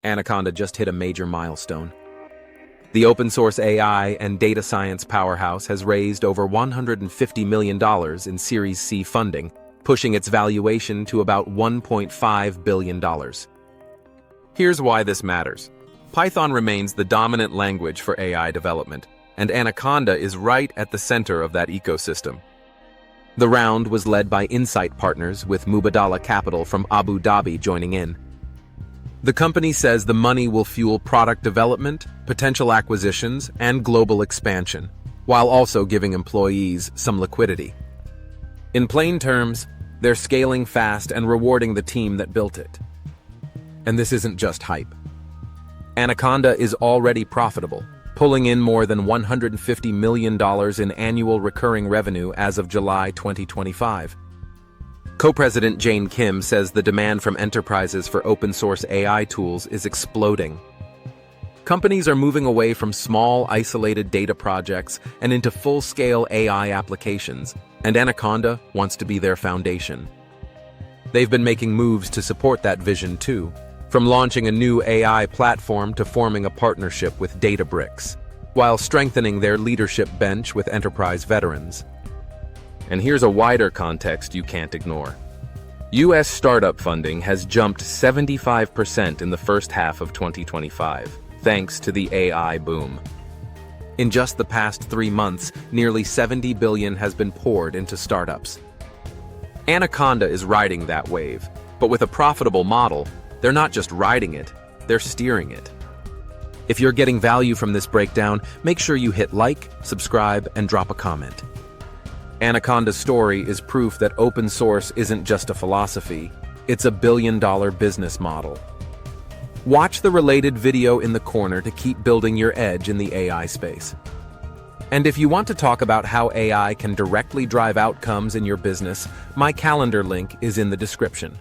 Anaconda just hit a major milestone. The open-source AI and data science powerhouse has raised over $150 million in Series C funding, pushing its valuation to about $1.5 billion. Here's why this matters. Python remains the dominant language for AI development, and Anaconda is right at the center of that ecosystem. The round was led by Insight Partners, with Mubadala Capital from Abu Dhabi joining in. The company says the money will fuel product development, potential acquisitions, and global expansion, while also giving employees some liquidity. In plain terms, they're scaling fast and rewarding the team that built it. And this isn't just hype. Anaconda is already profitable, pulling in more than $150 million in annual recurring revenue as of July 2025. Co-president Jane Kim says the demand from enterprises for open-source AI tools is exploding. Companies are moving away from small, isolated data projects and into full-scale AI applications, and Anaconda wants to be their foundation. They've been making moves to support that vision too, from launching a new AI platform to forming a partnership with Databricks, while strengthening their leadership bench with enterprise veterans. And here's a wider context you can't ignore. U.S. startup funding has jumped 75% in the first half of 2025, thanks to the AI boom. In just the past 3 months, nearly $70 billion has been poured into startups. Anaconda is riding that wave, but with a profitable model, they're not just riding it, they're steering it. If you're getting value from this breakdown, make sure you hit like, subscribe, and drop a comment. Anaconda's story is proof that open source isn't just a philosophy, it's a billion-dollar business model. Watch the related video in the corner to keep building your edge in the AI space. And if you want to talk about how AI can directly drive outcomes in your business, my calendar link is in the description.